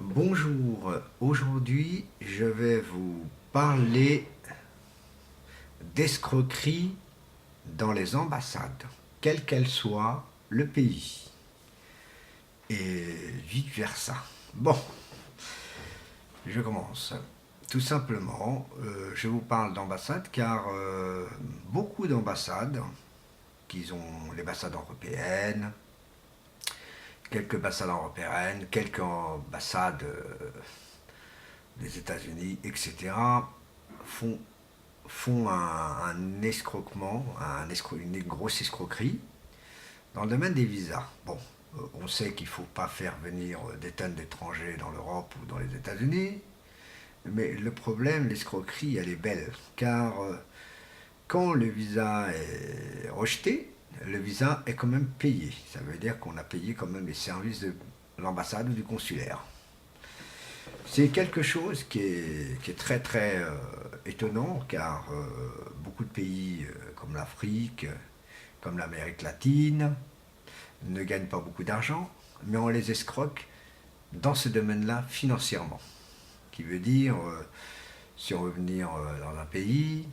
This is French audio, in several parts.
Bonjour, aujourd'hui je vais vous parler d'escroquerie dans les ambassades, quel qu'elle soit le pays, et vice versa. Bon, je commence. Tout simplement, je vous parle d'ambassades car beaucoup d'ambassades, qui ont les ambassades européennes, quelques ambassades européennes, quelques ambassades des États-Unis, etc., font font un escroquement, une grosse escroquerie dans le domaine des visas. Bon, on sait qu'il ne faut pas faire venir des tonnes d'étrangers dans l'Europe ou dans les États-Unis, mais le problème, l'escroquerie, elle est belle, car quand le visa est rejeté, le visa est quand même payé. Ça veut dire qu'on a payé quand même les services de l'ambassade ou du consulaire. C'est quelque chose qui est très très étonnant car beaucoup de pays comme l'Afrique, comme l'Amérique latine, ne gagnent pas beaucoup d'argent, mais on les escroque dans ce domaine-là financièrement. Qui veut dire, si on veut venir dans un pays,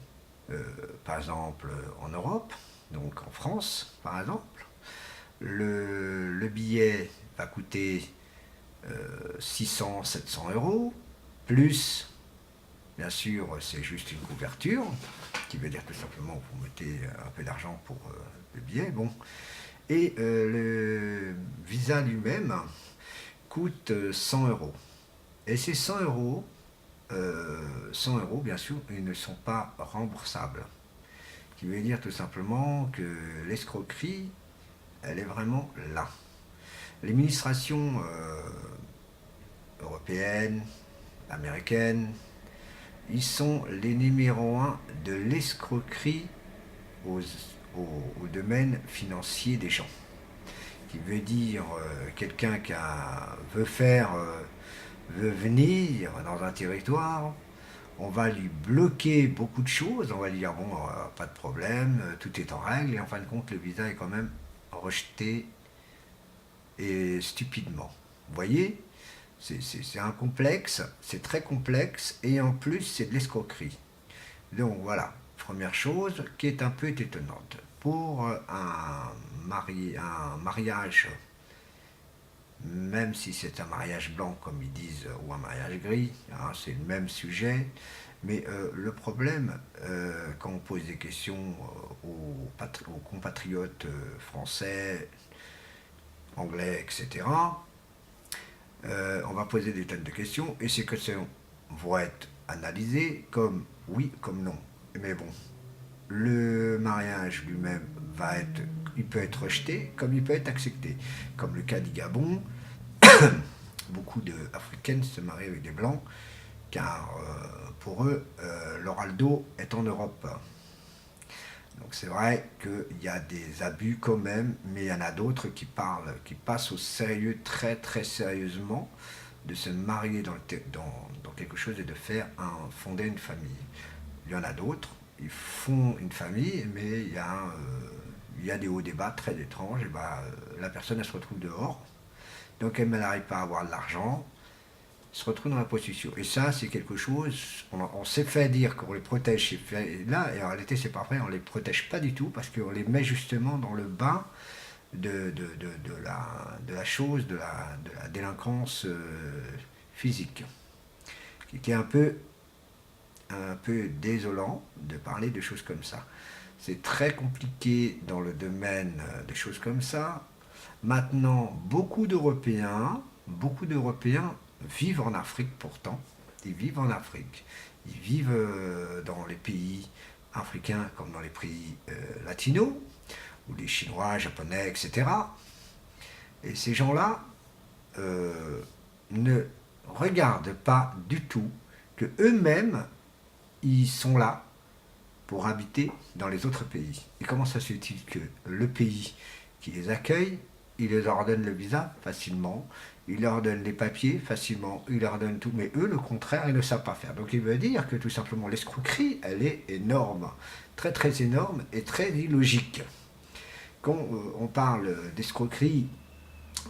par exemple en Europe, donc en France par exemple, le billet va coûter 600, 700 euros, plus, bien sûr, c'est juste une couverture, qui veut dire tout simplement que vous mettez un peu d'argent pour le billet, bon. Et le visa lui-même coûte 100 euros. Et ces 100 euros, bien sûr, ils ne sont pas remboursables. Ce qui veut dire tout simplement que l'escroquerie, elle est vraiment là. L'administration européenne, américaine, ils sont les numéros un de l'escroquerie au domaine financier des gens. Qui veut dire quelqu'un veut venir dans un territoire, on va lui bloquer beaucoup de choses, on va lui dire bon, pas de problème, tout est en règle, et en fin de compte, le visa est quand même rejeté et stupidement. Vous voyez, c'est un complexe, c'est très complexe, et en plus, c'est de l'escroquerie. Donc voilà, première chose qui est un peu étonnante. Pour un mariage, même si c'est un mariage blanc, comme ils disent, ou un mariage gris, hein, c'est le même sujet, mais le problème, quand on pose des questions aux compatriotes français, anglais, etc., on va poser des tonnes de questions et ces questions vont être analysées comme oui, comme non. Mais bon, le mariage lui-même il peut être rejeté comme il peut être accepté. Comme le cas du Gabon, beaucoup d'Africaines se marient avec des Blancs car pour eux, leur aldo est en Europe. Donc c'est vrai qu'il y a des abus quand même, mais il y en a d'autres qui passent au sérieux très très sérieusement de se marier dans quelque chose et de fonder une famille. Il y en a d'autres, ils font une famille, mais il y a des hauts débats très étranges, et la personne elle se retrouve dehors, donc elle n'arrive pas à avoir de l'argent, se retrouve dans la prostitution. Et ça, c'est quelque chose, on s'est fait dire qu'on les protège, là, et en réalité, c'est pas vrai, on les protège pas du tout, parce qu'on les met justement dans le bain de la chose, de la délinquance physique, qui est un peu désolant de parler de choses comme ça. C'est très compliqué dans le domaine des choses comme ça. Maintenant, beaucoup d'Européens vivent en Afrique pourtant. Ils vivent en Afrique. Ils vivent dans les pays africains comme dans les pays latinos, ou les Chinois, Japonais, etc. Et ces gens-là ne regardent pas du tout que eux-mêmes, ils sont là pour habiter dans les autres pays. Et comment ça se fait-il que le pays qui les accueille, il leur donne le visa facilement, il leur donne les papiers facilement, il leur donne tout, mais eux, le contraire, ils ne savent pas faire. Donc il veut dire que tout simplement l'escroquerie, elle est énorme, très très énorme et très illogique. Quand on parle d'escroquerie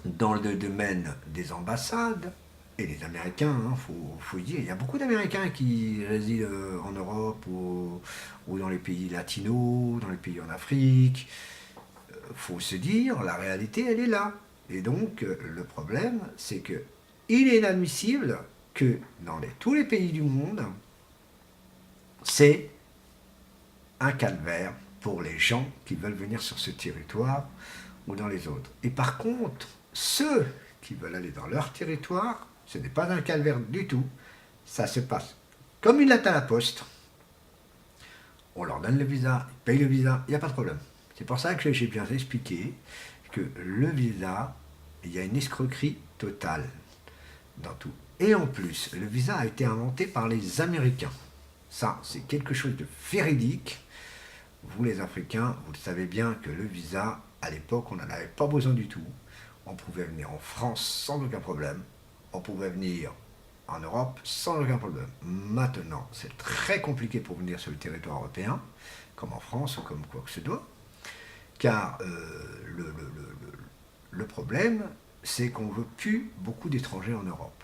dans le domaine des ambassades, et les Américains, faut le dire, il y a beaucoup d'Américains qui résident en Europe ou dans les pays latinos, dans les pays en Afrique. Faut se dire, la réalité, elle est là. Et donc, le problème, c'est que il est inadmissible que dans tous les pays du monde, c'est un calvaire pour les gens qui veulent venir sur ce territoire ou dans les autres. Et par contre, ceux qui veulent aller dans leur territoire, ce n'est pas un calvaire du tout. Ça se passe comme une lettre à la poste. On leur donne le visa, ils payent le visa, il n'y a pas de problème. C'est pour ça que j'ai bien expliqué que le visa, il y a une escroquerie totale dans tout. Et en plus, le visa a été inventé par les Américains. Ça, c'est quelque chose de véridique. Vous, les Africains, vous le savez bien que le visa, à l'époque, on n'en avait pas besoin du tout. On pouvait venir en France sans aucun problème. On pouvait venir en Europe sans aucun problème. Maintenant, c'est très compliqué pour venir sur le territoire européen, comme en France ou comme quoi que ce soit. Car le problème, c'est qu'on ne veut plus beaucoup d'étrangers en Europe.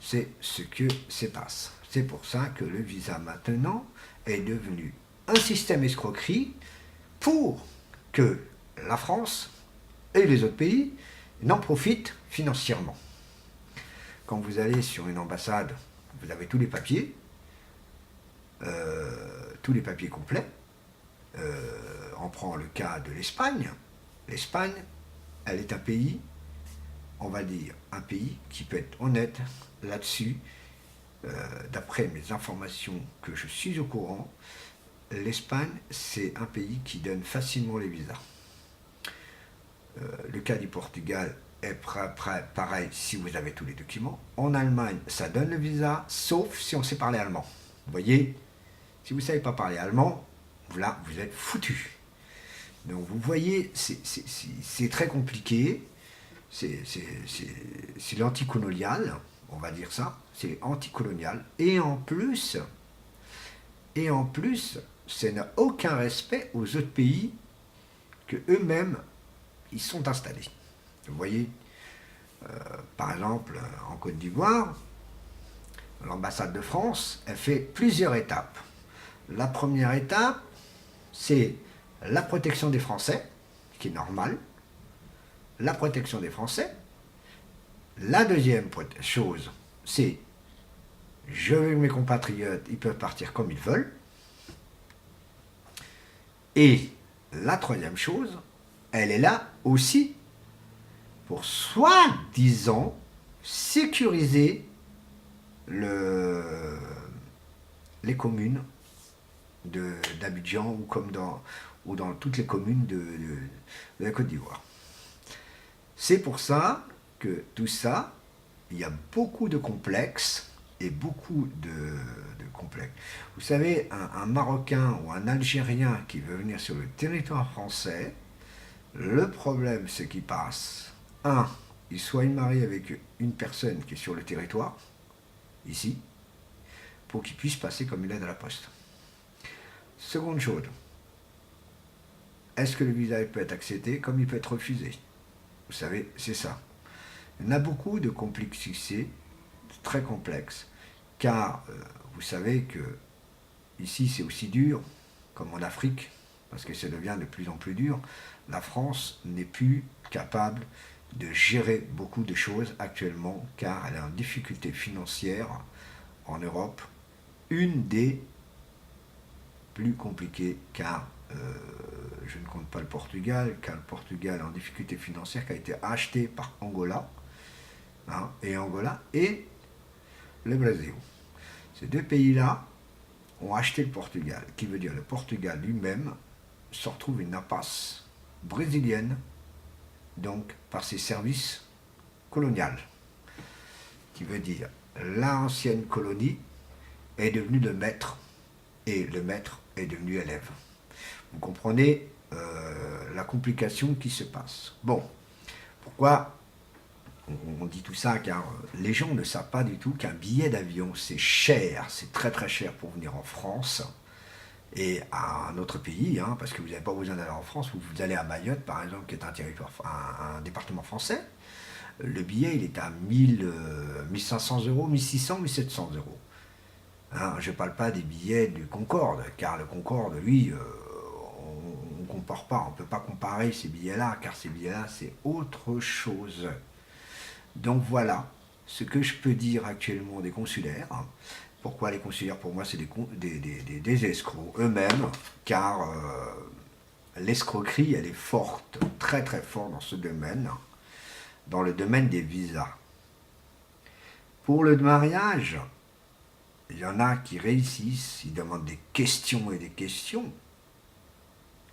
C'est ce que se passe. C'est pour ça que le visa maintenant est devenu un système escroquerie pour que la France et les autres pays n'en profitent financièrement. Quand vous allez sur une ambassade, vous avez tous les papiers complets. On prend le cas de l'Espagne. L'Espagne, elle est un pays, on va dire, un pays qui peut être honnête là-dessus. D'après mes informations que je suis au courant, l'Espagne, c'est un pays qui donne facilement les visas. Le cas du Portugal est pareil si vous avez tous les documents. En Allemagne, ça donne le visa, sauf si on sait parler allemand. Vous voyez, si vous ne savez pas parler allemand, là, vous êtes foutu. Donc vous voyez, c'est très compliqué. C'est l'anticolonial, on va dire ça. C'est anticolonial. Et en plus, ça n'a aucun respect aux autres pays que eux-mêmes ils sont installés. Vous voyez, par exemple, en Côte d'Ivoire, l'ambassade de France, elle fait plusieurs étapes. La première étape, c'est la protection des Français, qui est normale. La protection des Français. La deuxième chose, c'est je veux mes compatriotes, ils peuvent partir comme ils veulent. Et la troisième chose, elle est là aussi pour soi-disant sécuriser les communes d'Abidjan ou dans toutes les communes de la Côte d'Ivoire. C'est pour ça que tout ça, il y a beaucoup de complexes et beaucoup de complexes. Vous savez, un Marocain ou un Algérien qui veut venir sur le territoire français, le problème, c'est qu'il passe, il soit marié avec une personne qui est sur le territoire, ici, pour qu'il puisse passer comme une lettre à la poste. Seconde chose, est-ce que le visa peut être accepté comme il peut être refusé? Vous savez, c'est ça. Il y en a beaucoup de complexité, très complexes, car vous savez que ici c'est aussi dur, comme en Afrique, parce que ça devient de plus en plus dur. La France n'est plus capable de gérer beaucoup de choses actuellement, car elle est en difficulté financière en Europe, une des plus compliquées, car je ne compte pas le Portugal, car le Portugal est en difficulté financière, qui a été acheté par Angola, et le Brésil. Ces deux pays-là ont acheté le Portugal, qui veut dire le Portugal lui-même se retrouve une impasse brésilienne, donc par ses services coloniales, qui veut dire l'ancienne colonie est devenue le maître, et le maître est devenu élève. Vous comprenez la complication qui se passe. Bon, pourquoi on dit tout ça? Car les gens ne savent pas du tout qu'un billet d'avion, c'est cher, c'est très très cher pour venir en France et à un autre pays, parce que vous n'avez pas besoin d'aller en France, vous allez à Mayotte par exemple, qui est un département français. Le billet, il est à 1000 1500 euros, 1600, 1700 euros. Hein, je ne parle pas des billets du Concorde, car le Concorde, lui, on ne compare pas, on ne peut pas comparer ces billets-là, car ces billets-là, c'est autre chose. Donc voilà ce que je peux dire actuellement des consulaires. Pourquoi les consulaires, pour moi, c'est des escrocs eux-mêmes, car l'escroquerie, elle est forte, très très forte dans ce domaine, dans le domaine des visas. Pour le mariage, il y en a qui réussissent, ils demandent des questions et des questions.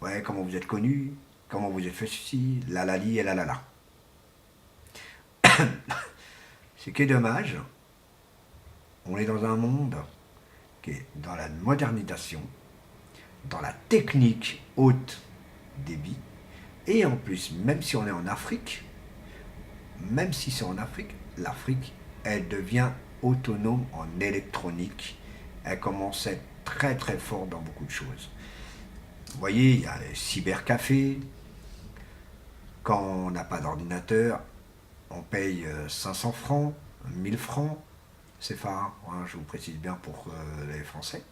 Ouais, comment vous êtes connu, comment vous êtes fait ceci, la la li et la la la. Ce qui est dommage, on est dans un monde qui est dans la modernisation, dans la technique haute débit, et en plus, même si on est en Afrique, même si c'est en Afrique, l'Afrique, elle devient autonome en électronique. Elle commence à être très très forte dans beaucoup de choses. Vous voyez, il y a les cybercafés. Quand on n'a pas d'ordinateur, on paye 500 francs, 1000 francs, c'est phare, hein, je vous précise bien pour les Français,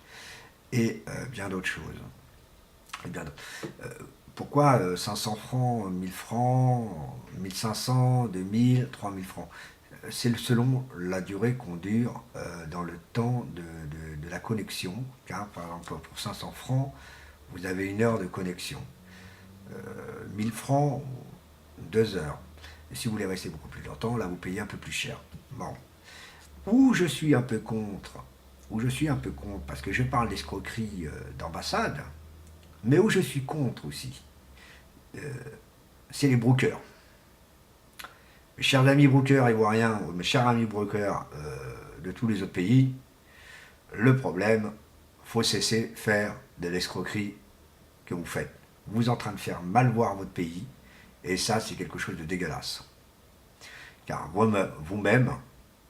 et bien d'autres choses. Et bien pourquoi 500 francs, 1000 francs, 1500, 2000, 3000 francs? C'est selon la durée qu'on dure dans le temps de la connexion. Car, par exemple, pour 500 francs, vous avez 1 heure de connexion. 1000 francs, 2 heures. Et si vous voulez rester beaucoup plus longtemps, là, vous payez un peu plus cher. Bon. Où je suis un peu contre, parce que je parle d'escroquerie d'ambassade, mais où je suis contre aussi, c'est les brokers. Mes chers amis brokers ivoiriens, ou mes chers amis brokers de tous les autres pays, le problème, il faut cesser de faire de l'escroquerie que vous faites. Vous êtes en train de faire mal voir votre pays, et ça, c'est quelque chose de dégueulasse. Car vous-même,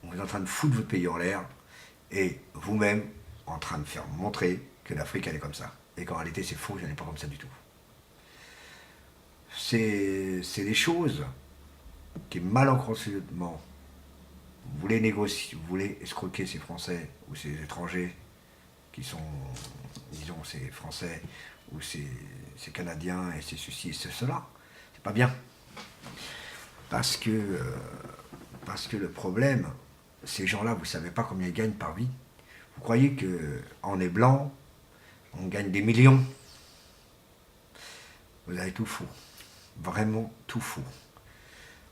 vous êtes en train de foutre votre pays en l'air, et vous-même en train de faire montrer que l'Afrique, elle est comme ça. Et qu'en réalité, c'est faux, elle n'est pas comme ça du tout. C'est des choses qui, malencontreusement, vous voulez négocier, vous voulez escroquer ces Français ou ces étrangers qui sont, disons, ces Français ou ces Canadiens et c'est ceci et c'est cela. C'est pas bien. Parce que le problème, ces gens-là, vous ne savez pas combien ils gagnent par vie. Vous croyez qu'en est blanc, on gagne des millions. Vous avez tout faux. Vraiment tout faux.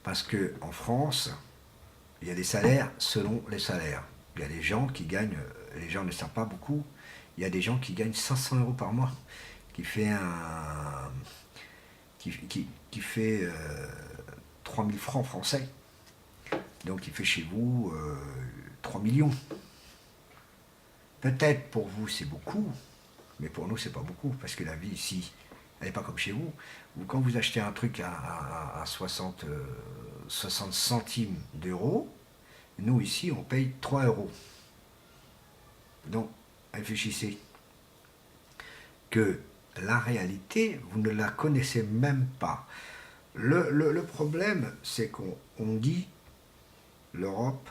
Parce qu'en France, il y a des salaires selon les salaires. Il y a des gens qui gagnent, les gens ne savent pas beaucoup, il y a des gens qui gagnent 500 euros par mois, qui fait 3000 francs français. Donc il fait chez vous 3 millions. Peut-être pour vous c'est beaucoup, mais pour nous c'est pas beaucoup, parce que la vie ici, elle n'est pas comme chez vous. Quand vous achetez un truc à 60 centimes d'euros, nous ici on paye 3 euros. Donc réfléchissez que la réalité, vous ne la connaissez même pas. Le problème, c'est qu'on dit l'Europe,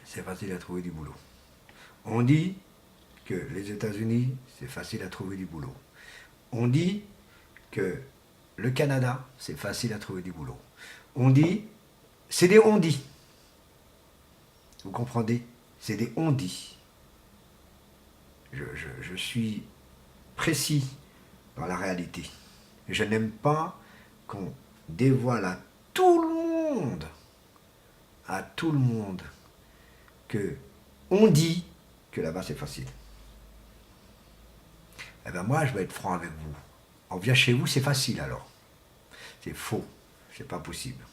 c'est facile à trouver du boulot. On dit que les États-Unis, c'est facile à trouver du boulot. On dit que le Canada, c'est facile à trouver du boulot. On dit, c'est des on-dit. Vous comprenez? C'est des on-dit. Je suis précis dans la réalité. Je n'aime pas qu'on dévoile à tout le monde, que on dit que là-bas c'est facile. Eh bien moi je vais être franc avec vous. On vient chez vous, c'est facile alors. C'est faux, c'est pas possible.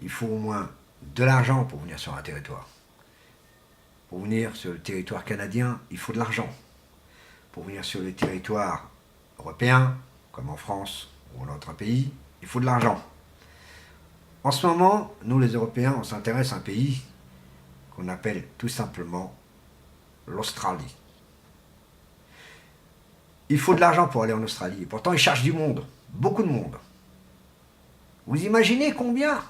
Il faut au moins de l'argent pour venir sur un territoire. Pour venir sur le territoire canadien, il faut de l'argent. Pour venir sur le territoire européen, comme en France ou en autre pays, il faut de l'argent. En ce moment, nous les Européens, on s'intéresse à un pays qu'on appelle tout simplement l'Australie. Il faut de l'argent pour aller en Australie. Et pourtant, ils cherchent du monde. Beaucoup de monde. Vous imaginez combien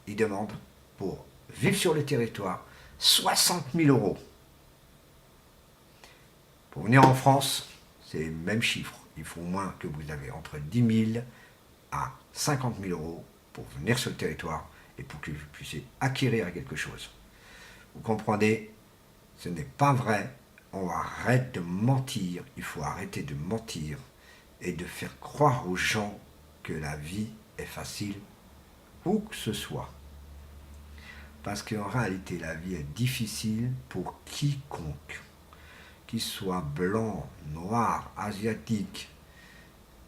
ils demandent pour vivent sur le territoire, 60 000 euros. Pour venir en France, c'est le même chiffre. Il faut au moins que vous avez entre 10 000 à 50 000 euros pour venir sur le territoire et pour que vous puissiez acquérir quelque chose. Vous comprenez, ce n'est pas vrai. On arrête de mentir. Il faut arrêter de mentir et de faire croire aux gens que la vie est facile, où que ce soit. Parce qu'en réalité, la vie est difficile pour quiconque, qu'il soit blanc, noir, asiatique,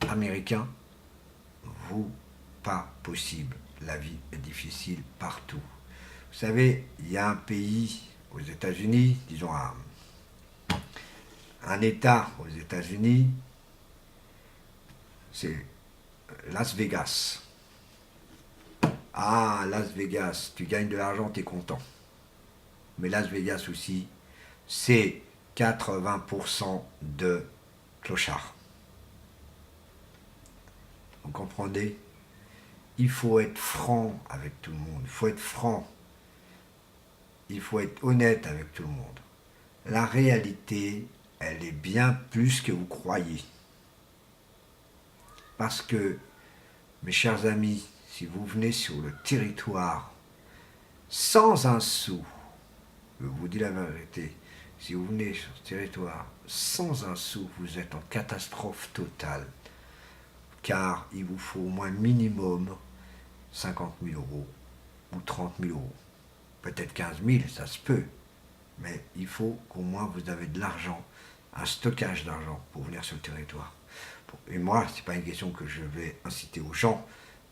américain, vous, pas possible. La vie est difficile partout. Vous savez, il y a un pays aux États-Unis, disons un État aux États-Unis, c'est Las Vegas. Ah, Las Vegas, tu gagnes de l'argent, tu es content. Mais Las Vegas aussi, c'est 80% de clochards. Vous comprenez? Il faut être franc avec tout le monde. Il faut être franc. Il faut être honnête avec tout le monde. La réalité, elle est bien plus que vous croyez. Parce que, mes chers amis, si vous venez sur le territoire sans un sou, je vous dis la vérité, si vous venez sur ce territoire sans un sou, vous êtes en catastrophe totale. Car il vous faut au moins minimum 50 000 euros ou 30 000 euros. Peut-être 15 000, ça se peut. Mais il faut qu'au moins vous avez de l'argent, un stockage d'argent pour venir sur le territoire. Et moi, ce n'est pas une question que je vais inciter aux gens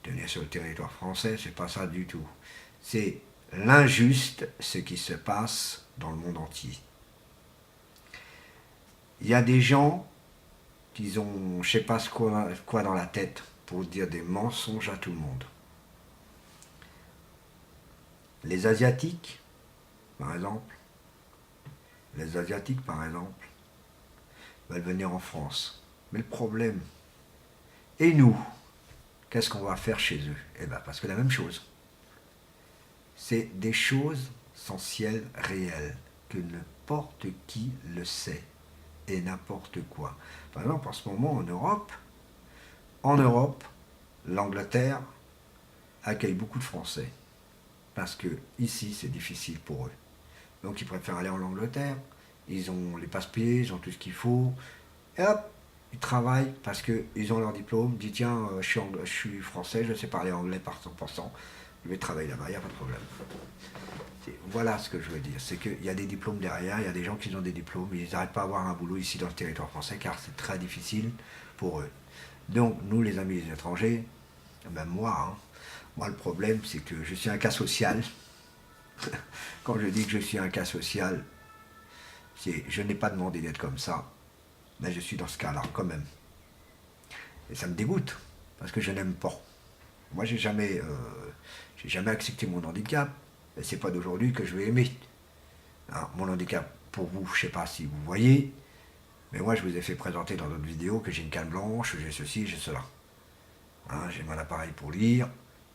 de venir sur le territoire français, c'est pas ça du tout. C'est l'injuste, ce qui se passe dans le monde entier. Il y a des gens qui ont, je ne sais pas quoi dans la tête, pour dire des mensonges à tout le monde. Les Asiatiques, par exemple, veulent venir en France. Mais le problème, et nous, qu'est-ce qu'on va faire chez eux? Eh bien, parce que la même chose. C'est des choses essentielles, réelles, que n'importe qui le sait, et n'importe quoi. Par exemple, en ce moment, en Europe, l'Angleterre accueille beaucoup de Français. Parce que ici, c'est difficile pour eux. Donc, ils préfèrent aller en Angleterre. Ils ont les passe-pieds, ils ont tout ce qu'il faut. Et hop, ils travaillent parce qu'ils ont leur diplôme. Ils disent, tiens, je suis français, je sais parler anglais par 100%. Je vais travailler là-bas, il n'y a pas de problème. Voilà ce que je veux dire. C'est qu'il y a des diplômes derrière, il y a des gens qui ont des diplômes, ils n'arrêtent pas à avoir un boulot ici dans le territoire français, car c'est très difficile pour eux. Donc, nous, les amis des étrangers, même moi, le problème, c'est que je suis un cas social. Quand je dis que je suis un cas social, je n'ai pas demandé d'être comme ça, mais je suis dans ce cas-là, quand même. Et ça me dégoûte, parce que je n'aime pas. Moi, j'ai jamais accepté mon handicap, et c'est pas d'aujourd'hui que je vais aimer. Mon handicap, pour vous, je ne sais pas si vous voyez, mais moi, je vous ai fait présenter dans d'autres vidéos que j'ai une canne blanche, j'ai ceci, j'ai cela. J'ai mon appareil pour lire,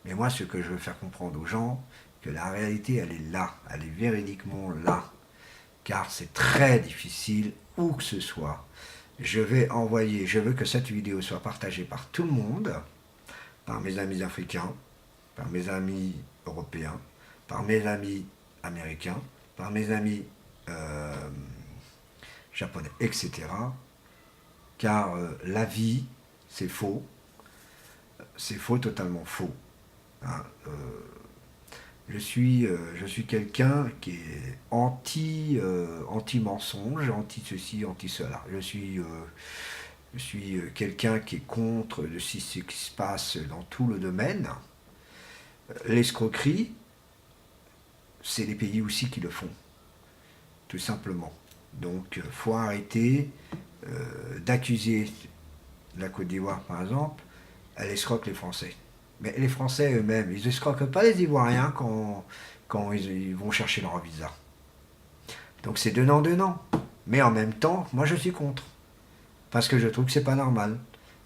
mais moi, ce que je veux faire comprendre aux gens, que la réalité, elle est là, elle est véridiquement là, car c'est très difficile, où que ce soit. Je veux que cette vidéo soit partagée par tout le monde, par mes amis africains, par mes amis européens, par mes amis américains, par mes amis japonais, etc. Car la vie, c'est faux, totalement faux. Je suis quelqu'un qui est anti-mensonge, anti-ceci, anti-cela. Je suis quelqu'un qui est contre ce qui se passe dans tout le domaine. L'escroquerie, c'est les pays aussi qui le font, tout simplement. Donc, il faut arrêter d'accuser la Côte d'Ivoire, par exemple, elle escroque les Français. Mais les Français eux-mêmes, ils escroquent pas les Ivoiriens quand ils vont chercher leur visa. Donc c'est donnant-donnant. Mais en même temps, moi je suis contre. Parce que je trouve que c'est pas normal.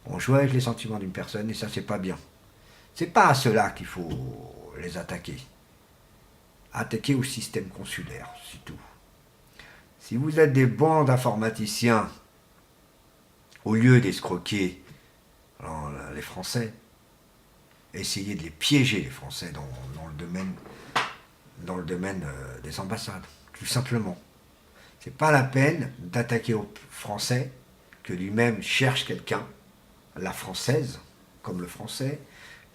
On joue avec les sentiments d'une personne et ça c'est pas bien. C'est pas à cela qu'il faut les attaquer. attaquez au système consulaire, c'est tout. Si vous êtes des bons informaticiens, au lieu d'escroquer les Français, essayez de les piéger, les Français, dans le domaine des ambassades, tout simplement. C'est pas la peine d'attaquer aux Français que lui-même cherche quelqu'un, la française, comme le français,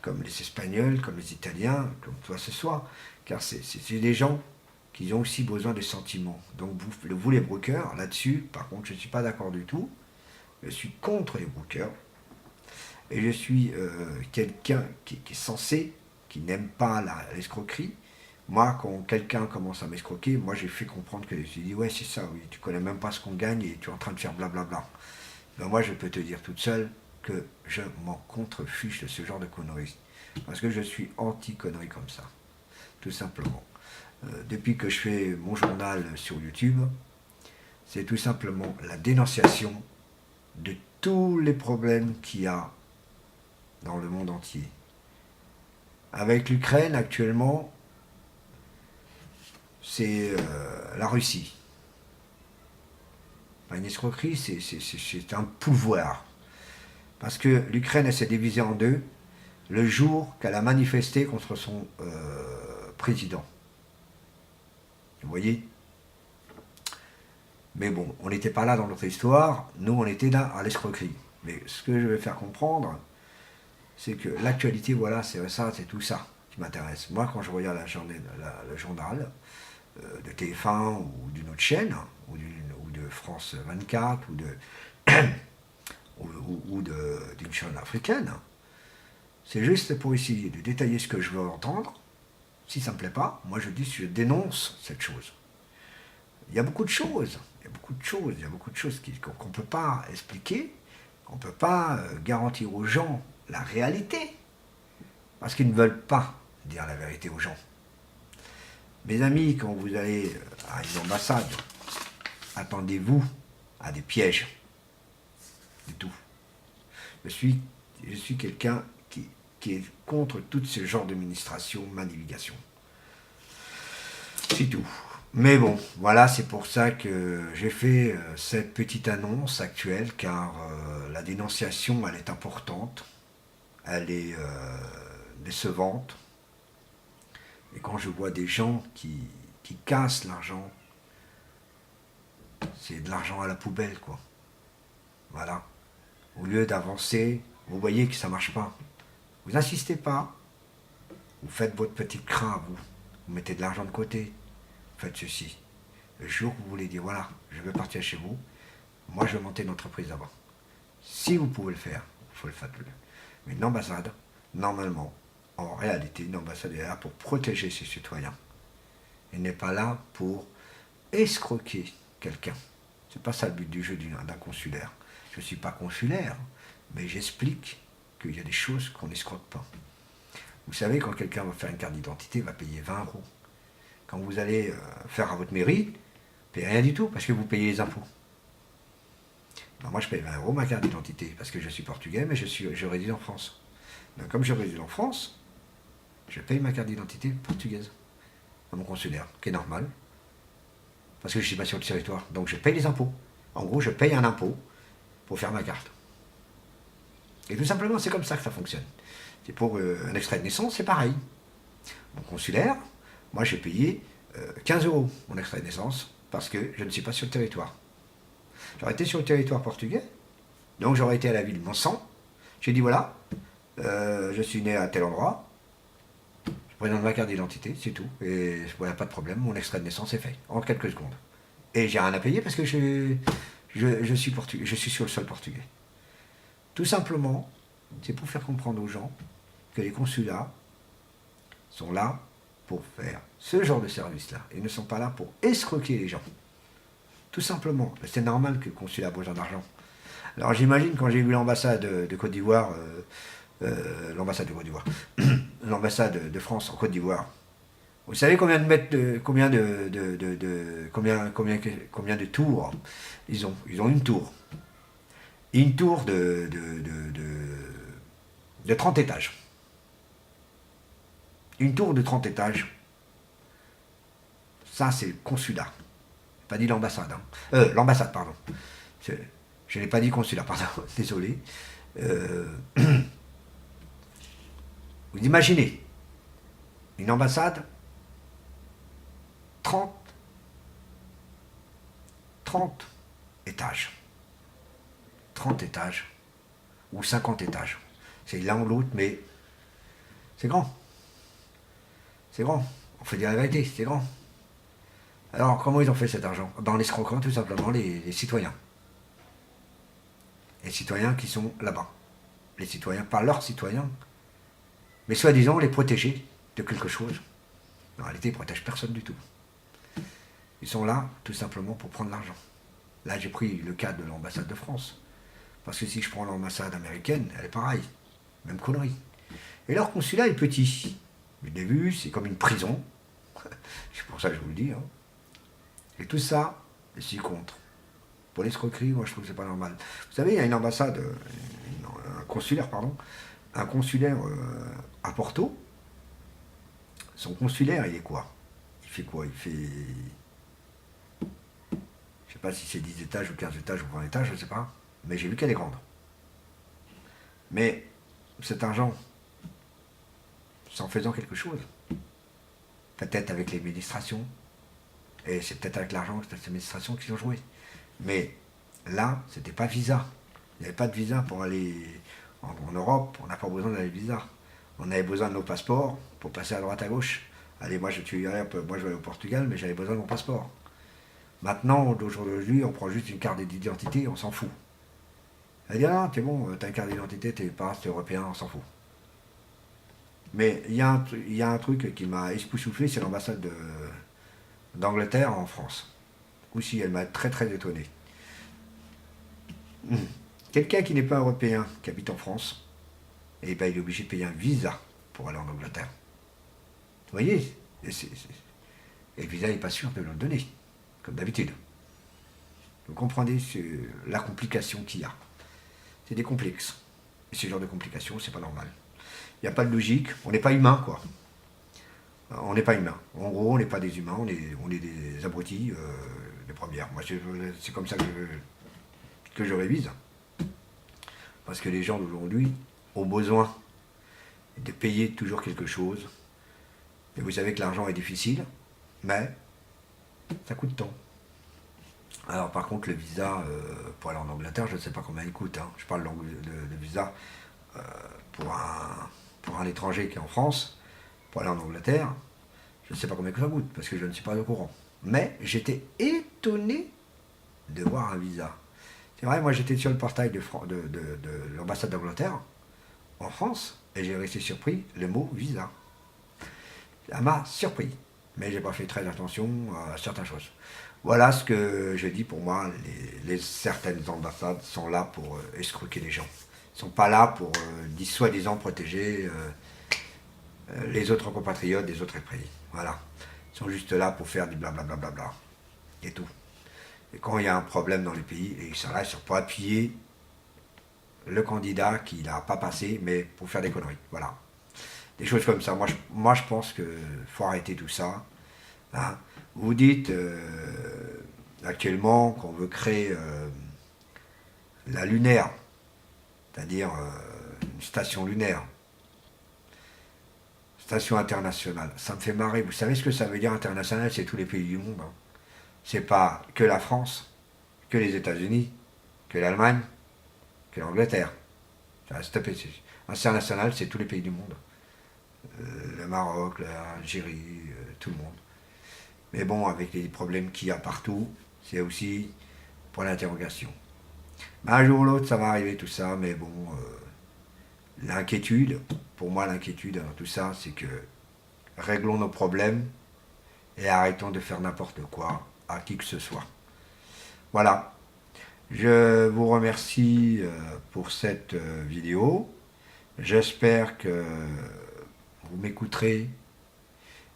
comme les Espagnols, comme les Italiens, comme toi ce soit, car c'est des gens qui ont aussi besoin de sentiments. Donc vous les brokers, là-dessus, par contre, je ne suis pas d'accord du tout. Je suis contre les brokers. Et je suis quelqu'un qui est censé, qui n'aime pas l'escroquerie. Moi, quand quelqu'un commence à m'escroquer, moi j'ai fait comprendre que je dis ouais c'est ça, oui, tu connais même pas ce qu'on gagne et tu es en train de faire blablabla. Ben moi je peux te dire toute seule que je m'en contrefiche de ce genre de conneries. Parce que je suis anti-conneries comme ça, tout simplement. Depuis que je fais mon journal sur YouTube, c'est tout simplement la dénonciation de tous les problèmes qu'il y a dans le monde entier. Avec l'Ukraine actuellement, c'est la Russie. Pas une escroquerie, c'est un pouvoir. Parce que l'Ukraine, elle s'est divisée en deux le jour qu'elle a manifesté contre son président. Vous voyez? Mais bon, on n'était pas là dans notre histoire, nous on était là à l'escroquerie. Mais ce que je vais faire comprendre, c'est que l'actualité, voilà, c'est ça, c'est tout ça qui m'intéresse. Moi, quand je regarde le journal de TF1 ou d'une autre chaîne, ou de France 24, ou d'une chaîne africaine, c'est juste pour essayer de détailler ce que je veux entendre. Si ça ne me plaît pas, moi je dénonce cette chose. Il y a beaucoup de choses, il y a beaucoup de choses qu'on ne peut pas expliquer, qu'on ne peut pas garantir aux gens la réalité, parce qu'ils ne veulent pas dire la vérité aux gens. Mes amis, quand vous allez à une ambassade, attendez-vous à des pièges. C'est tout. Je suis quelqu'un qui est contre tout ce genre d'administration, manipulation. C'est tout. Mais bon, voilà, c'est pour ça que j'ai fait cette petite annonce actuelle, car la dénonciation, elle est importante, elle est décevante. Et quand je vois des gens qui cassent l'argent, c'est de l'argent à la poubelle, quoi. Voilà. Au lieu d'avancer, vous voyez que ça ne marche pas. Vous n'insistez pas. Vous faites votre petit crin à vous. Vous mettez de l'argent de côté. Faites ceci. Le jour où vous voulez dire, voilà, je veux partir chez vous, moi je vais monter une entreprise là-bas. Si vous pouvez le faire, il faut le faire. Mais une ambassade, normalement, en réalité, une ambassade est là pour protéger ses citoyens. Elle n'est pas là pour escroquer quelqu'un. C'est pas ça le but du jeu d'un consulaire. Je ne suis pas consulaire, mais j'explique qu'il y a des choses qu'on n'escroque pas. Vous savez, quand quelqu'un va faire une carte d'identité, il va payer 20 euros. Quand vous allez faire à votre mairie, vous ne payez rien du tout parce que vous payez les impôts. Ben moi, je paye 20 euros ma carte d'identité parce que je suis portugais, mais je réside en France. Donc, comme je réside en France, je paye ma carte d'identité portugaise à mon consulaire, qui est normal, parce que je ne suis pas sur le territoire. Donc, je paye les impôts. En gros, je paye un impôt pour faire ma carte. Et tout simplement, c'est comme ça que ça fonctionne. C'est pour un extrait de naissance, c'est pareil. Mon consulaire, moi j'ai payé 15 euros mon extrait de naissance parce que je ne suis pas sur le territoire. J'aurais été sur le territoire portugais, donc j'aurais été à la ville de Monsan. J'ai dit voilà, je suis né à tel endroit, je présente ma carte d'identité, c'est tout. Et voilà, pas de problème, mon extrait de naissance est fait en quelques secondes. Et j'ai rien à payer parce que je suis portugais, je suis sur le sol portugais. Tout simplement, c'est pour faire comprendre aux gens que les consulats sont là pour faire ce genre de service-là. Ils ne sont pas là pour escroquer les gens. Tout simplement. C'est normal que le consulat a besoin d'argent. Alors j'imagine quand j'ai vu l'ambassade de Côte d'Ivoire, l'ambassade de Côte d'Ivoire, l'ambassade de France en Côte d'Ivoire, vous savez combien de tours ils ont? Ils ont une tour. Une tour de 30 étages. Une tour de 30 étages. Ça, c'est le consulat. Pas dit l'ambassade. Hein. L'ambassade, pardon. Je n'ai pas dit consulat, pardon. Désolé. Vous imaginez une ambassade, 30 étages. 30 étages. Ou 50 étages. C'est l'un ou l'autre, mais c'est grand. C'est grand. On fait dire la vérité, c'est grand. Alors, comment ils ont fait cet argent? En escroquant tout simplement les citoyens. Les citoyens qui sont là-bas. Les citoyens, pas leurs citoyens, mais soi-disant les protéger de quelque chose. En réalité, ils ne protègent personne du tout. Ils sont là tout simplement pour prendre l'argent. Là, j'ai pris le cas de l'ambassade de France. Parce que si je prends l'ambassade américaine, elle est pareille. Même connerie. Et leur consulat est petit. Je l'ai vu, c'est comme une prison. C'est pour ça que je vous le dis. Hein. Et tout ça, je suis contre. Pour l'escroquerie, moi je trouve que c'est pas normal. Vous savez, il y a une ambassade, un consulaire, pardon, un consulaire à Porto. Son consulaire, il est quoi? Il fait quoi? Il fait... Je sais pas si c'est 10 étages ou 15 étages ou 20 étages, je sais pas. Mais j'ai vu qu'elle est grande. Mais cet argent, c'est en faisant quelque chose. Peut-être avec l'administration. Et c'est peut-être avec l'argent de cette administration qu'ils ont joué. Mais là, c'était pas visa. Il n'y avait pas de visa pour aller en Europe. On n'a pas besoin d'aller visa. On avait besoin de nos passeports pour passer à droite à gauche. Allez, moi je vais au Portugal, mais j'avais besoin de mon passeport. Maintenant, d'aujourd'hui, on prend juste une carte d'identité, on s'en fout. Elle dit, ah, t'es bon, t'as une carte d'identité, t'es pas européen, on s'en fout. Mais il y a un truc qui m'a époustouflé, c'est l'ambassade d'Angleterre en France. Aussi, elle m'a très très étonné. Quelqu'un qui n'est pas européen, qui habite en France, eh ben, il est obligé de payer un visa pour aller en Angleterre. Vous voyez? Et le visa n'est pas sûr de le donner, comme d'habitude. Vous comprenez la complication qu'il y a. C'est des complexes. Et ce genre de complications, c'est pas normal. Il n'y a pas de logique, on n'est pas humain, quoi. On n'est pas humain. En gros, on n'est pas des humains, on est des abrutis de première. Moi, c'est comme ça que je révise. Parce que les gens d'aujourd'hui ont besoin de payer toujours quelque chose. Et vous savez que l'argent est difficile, mais ça coûte tant. Alors par contre, le visa pour aller en Angleterre, je ne sais pas combien il coûte. Hein. Je parle de visa pour un étranger qui est en France, pour aller en Angleterre. Je ne sais pas combien ça coûte, parce que je ne suis pas au courant. Mais j'étais étonné de voir un visa. C'est vrai, moi j'étais sur le portail de l'ambassade d'Angleterre, en France, et j'ai resté surpris, le mot visa. Ça m'a surpris, mais j'ai pas fait très attention à certaines choses. Voilà ce que je dis. Pour moi, certaines ambassades sont là pour escroquer les gens. Ils ne sont pas là pour, soi-disant, protéger les autres compatriotes des autres pays. Voilà. Ils sont juste là pour faire du blablabla. Et tout. Et quand il y a un problème dans les pays, ils sont là pour appuyer le candidat qui n'a pas passé, mais pour faire des conneries. Voilà. Des choses comme ça. Moi, je pense qu'il faut arrêter tout ça. Hein. Vous dites actuellement qu'on veut créer la lunaire, c'est-à-dire une station lunaire, station internationale. Ça me fait marrer. Vous savez ce que ça veut dire international? C'est tous les pays du monde. Hein. C'est pas que la France, que les États-Unis, que l'Allemagne, que l'Angleterre. International, c'est tous les pays du monde. Le Maroc, l'Algérie, tout le monde. Mais bon, avec les problèmes qu'il y a partout, c'est aussi pour l'interrogation. Un jour ou l'autre, ça va arriver tout ça, mais bon, l'inquiétude, pour moi l'inquiétude dans tout ça, c'est que réglons nos problèmes et arrêtons de faire n'importe quoi à qui que ce soit. Voilà. Je vous remercie pour cette vidéo. J'espère que vous m'écouterez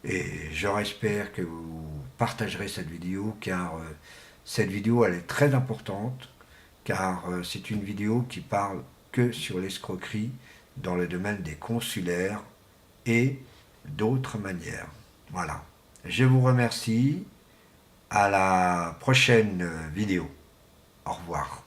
et j'espère que vous partagerez cette vidéo, car cette vidéo elle est très importante, car c'est une vidéo qui parle que sur l'escroquerie dans le domaine des consulaires et d'autres manières. Voilà. Je vous remercie. À la prochaine vidéo. Au revoir.